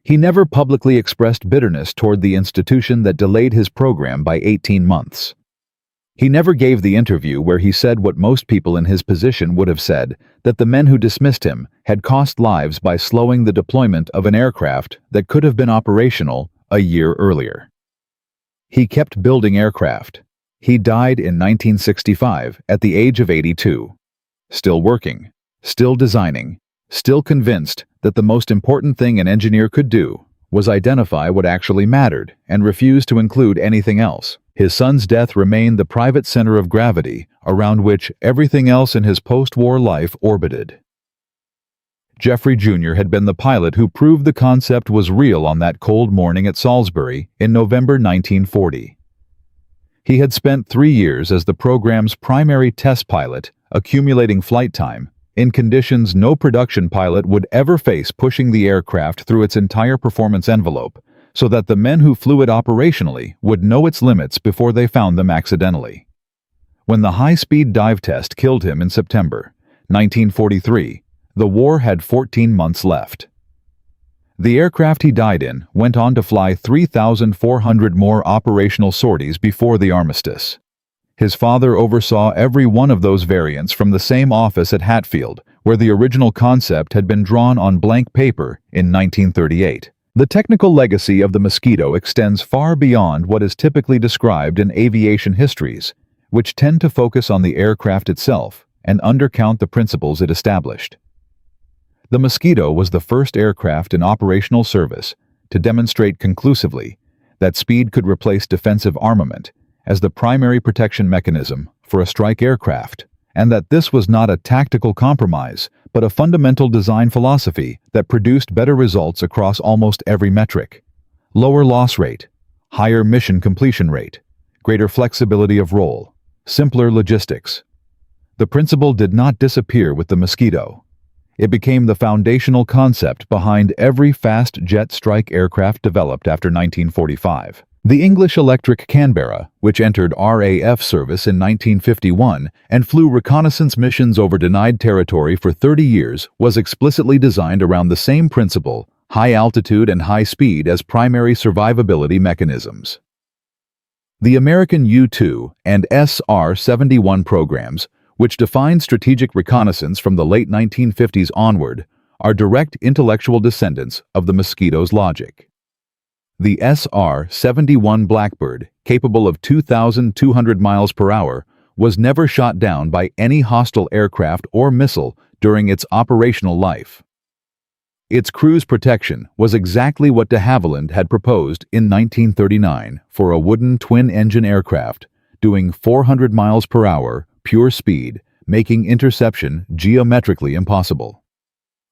He never publicly expressed bitterness toward the institution that delayed his program by 18 months. He never gave the interview where he said what most people in his position would have said, that the men who dismissed him had cost lives by slowing the deployment of an aircraft that could have been operational a year earlier. He kept building aircraft. He died in 1965 at the age of 82. Still working, still designing, still convinced that the most important thing an engineer could do was identify what actually mattered and refuse to include anything else. His son's death remained the private center of gravity around which everything else in his post-war life orbited. Geoffrey Jr. had been the pilot who proved the concept was real on that cold morning at Salisbury in November 1940. He had spent 3 years as the program's primary test pilot, accumulating flight time, in conditions no production pilot would ever face, pushing the aircraft through its entire performance envelope, so that the men who flew it operationally would know its limits before they found them accidentally. When the high-speed dive test killed him in September 1943, the war had 14 months left. The aircraft he died in went on to fly 3,400 more operational sorties before the armistice. His father oversaw every one of those variants from the same office at Hatfield, where the original concept had been drawn on blank paper in 1938. The technical legacy of the Mosquito extends far beyond what is typically described in aviation histories, which tend to focus on the aircraft itself and undercount the principles it established. The Mosquito was the first aircraft in operational service to demonstrate conclusively that speed could replace defensive armament as the primary protection mechanism for a strike aircraft, and that this was not a tactical compromise, but a fundamental design philosophy that produced better results across almost every metric: lower loss rate, higher mission completion rate, greater flexibility of role, simpler logistics. The principle did not disappear with the Mosquito. It became the foundational concept behind every fast jet strike aircraft developed after 1945. The English Electric Canberra, which entered RAF service in 1951 and flew reconnaissance missions over denied territory for 30 years, was explicitly designed around the same principle, high altitude and high speed, as primary survivability mechanisms. The American U-2 and SR-71 programs, which defined strategic reconnaissance from the late 1950s onward, are direct intellectual descendants of the Mosquito's logic. The SR-71 Blackbird, capable of 2,200 miles per hour, was never shot down by any hostile aircraft or missile during its operational life. Its cruise protection was exactly what de Havilland had proposed in 1939 for a wooden twin-engine aircraft, doing 400 miles per hour, pure speed, making interception geometrically impossible.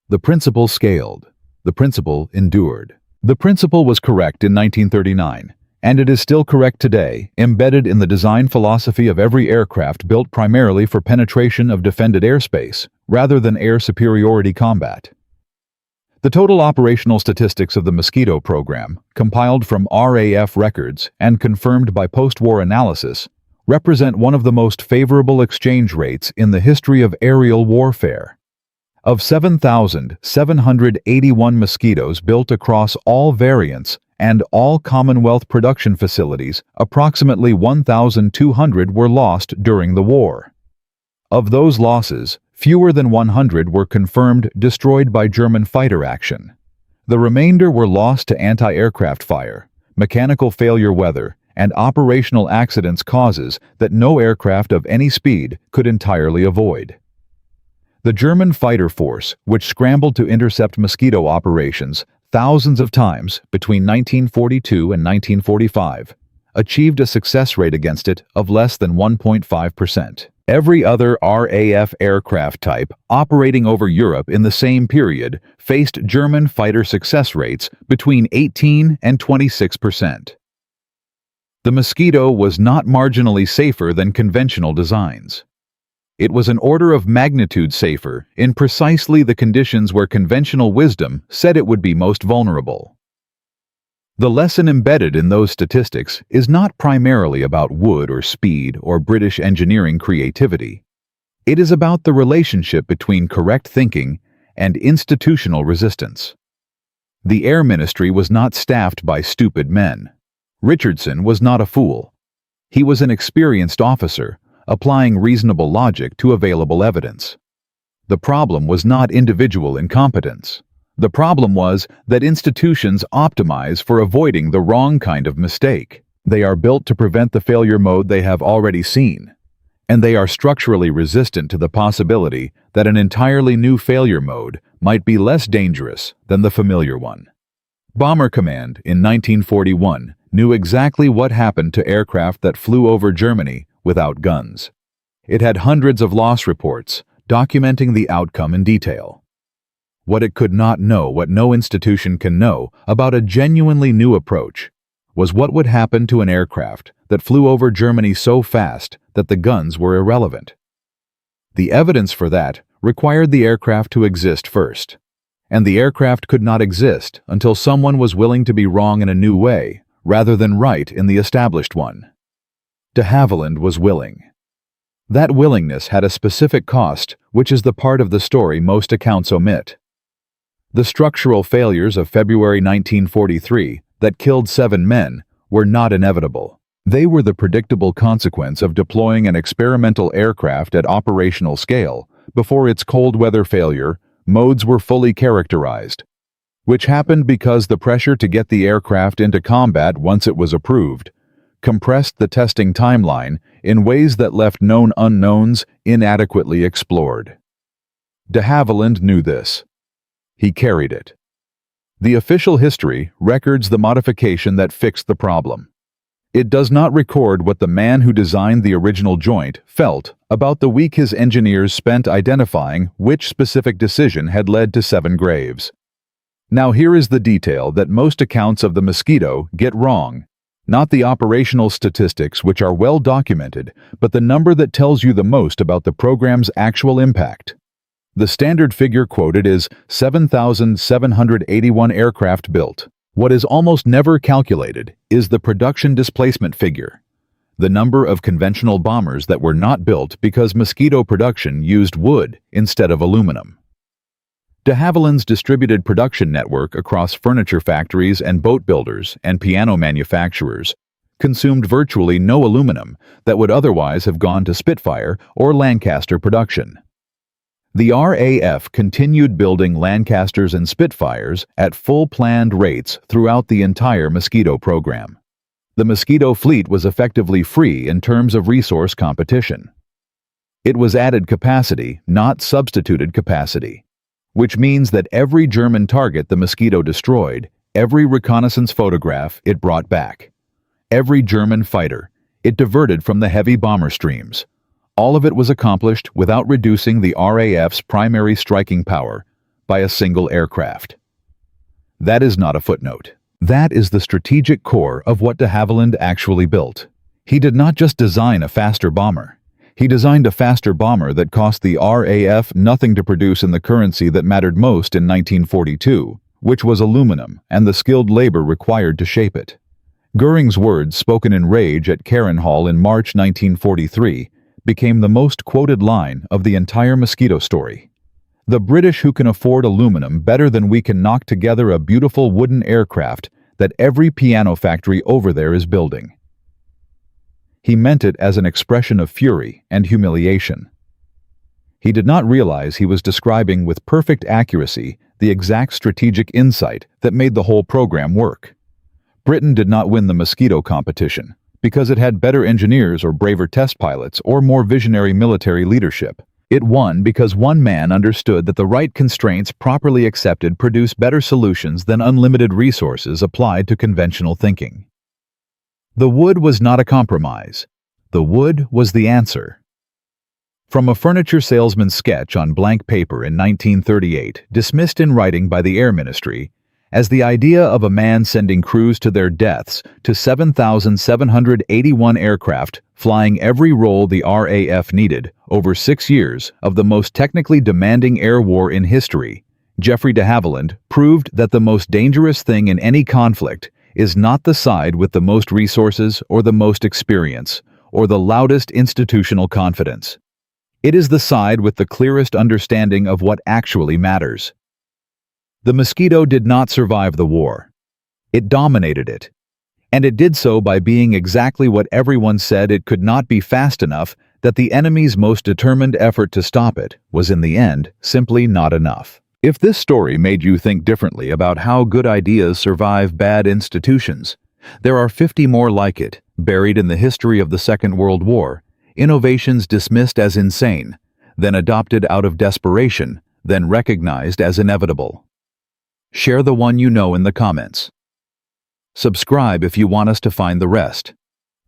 The principle scaled. The principle endured. The principle was correct in 1939, and it is still correct today, embedded in the design philosophy of every aircraft built primarily for penetration of defended airspace, rather than air superiority combat. The total operational statistics of the Mosquito program, compiled from RAF records and confirmed by post-war analysis, represent one of the most favorable exchange rates in the history of aerial warfare. Of 7,781 Mosquitoes built across all variants and all Commonwealth production facilities, approximately 1,200 were lost during the war. Of those losses, Fewer than 100 were confirmed destroyed by German fighter action. The remainder were lost to anti-aircraft fire, mechanical failure weather, and operational accidents causes that no aircraft of any speed could entirely avoid. The German fighter force, which scrambled to intercept Mosquito operations thousands of times between 1942 and 1945, achieved a success rate against it of less than 1.5%. Every other RAF aircraft type operating over Europe in the same period faced German fighter success rates between 18 and 26%. The Mosquito was not marginally safer than conventional designs. It was an order of magnitude safer in precisely the conditions where conventional wisdom said it would be most vulnerable. The lesson embedded in those statistics is not primarily about wood or speed or British engineering creativity. It is about the relationship between correct thinking and institutional resistance. The Air Ministry was not staffed by stupid men. Richardson was not a fool. He was an experienced officer, applying reasonable logic to available evidence. The problem was not individual incompetence. The problem was that institutions optimize for avoiding the wrong kind of mistake. They are built to prevent the failure mode they have already seen, and they are structurally resistant to the possibility that an entirely new failure mode might be less dangerous than the familiar one. Bomber Command in 1941 knew exactly what happened to aircraft that flew over Germany without guns. It had hundreds of loss reports documenting the outcome in detail. What it could not know, what no institution can know about a genuinely new approach, was what would happen to an aircraft that flew over Germany so fast that the guns were irrelevant. The evidence for that required the aircraft to exist first, and the aircraft could not exist until someone was willing to be wrong in a new way rather than right in the established one. De Havilland was willing. That willingness had a specific cost, which is the part of the story most accounts omit. The structural failures of February 1943 that killed 7 men were not inevitable. They were the predictable consequence of deploying an experimental aircraft at operational scale before its cold weather failure modes were fully characterized, which happened because the pressure to get the aircraft into combat once it was approved compressed the testing timeline in ways that left known unknowns inadequately explored. De Havilland knew this. He carried it. The official history records the modification that fixed the problem. It does not record what the man who designed the original joint felt about the week his engineers spent identifying which specific decision had led to 7 graves. Now here is the detail that most accounts of the Mosquito get wrong. Not the operational statistics, which are well documented, but the number that tells you the most about the program's actual impact. The standard figure quoted is 7,781 aircraft built. What is almost never calculated is the production displacement figure, the number of conventional bombers that were not built because Mosquito production used wood instead of aluminum. De Havilland's distributed production network across furniture factories and boat builders and piano manufacturers consumed virtually no aluminum that would otherwise have gone to Spitfire or Lancaster production. The RAF continued building Lancasters and Spitfires at full planned rates throughout the entire Mosquito program. The Mosquito fleet was effectively free in terms of resource competition. It was added capacity, not substituted capacity, which means that every German target the Mosquito destroyed, every reconnaissance photograph it brought back, every German fighter it diverted from the heavy bomber streams, all of it was accomplished without reducing the RAF's primary striking power by a single aircraft. That is not a footnote. That is the strategic core of what de Havilland actually built. He did not just design a faster bomber. He designed a faster bomber that cost the RAF nothing to produce in the currency that mattered most in 1942, which was aluminum and the skilled labor required to shape it. Goering's words, spoken in rage at Karen Hall in March 1943, became the most quoted line of the entire Mosquito story. The British who can afford aluminum better than we can knock together a beautiful wooden aircraft that every piano factory over there is building. He meant it as an expression of fury and humiliation. He did not realize he was describing with perfect accuracy the exact strategic insight that made the whole program work. Britain did not win the Mosquito competition because it had better engineers or braver test pilots or more visionary military leadership. It won because one man understood that the right constraints properly accepted produce better solutions than unlimited resources applied to conventional thinking. The wood was not a compromise. The wood was the answer. From a furniture salesman's sketch on blank paper in 1938, dismissed in writing by the Air Ministry, as the idea of a man sending crews to their deaths to 7,781 aircraft flying every role the RAF needed over 6 years of the most technically demanding air war in history, Geoffrey de Havilland proved that the most dangerous thing in any conflict is not the side with the most resources or the most experience or the loudest institutional confidence. It is the side with the clearest understanding of what actually matters. The Mosquito did not survive the war. It dominated it. And it did so by being exactly what everyone said it could not be fast enough, that the enemy's most determined effort to stop it was in the end simply not enough. If this story made you think differently about how good ideas survive bad institutions, there are 50 more like it, buried in the history of the Second World War, innovations dismissed as insane, then adopted out of desperation, then recognized as inevitable. Share the one you know in the comments. Subscribe if you want us to find the rest.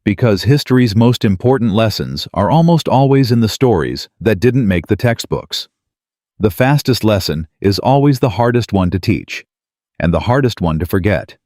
Because history's most important lessons are almost always in the stories that didn't make the textbooks. The fastest lesson is always the hardest one to teach, and the hardest one to forget.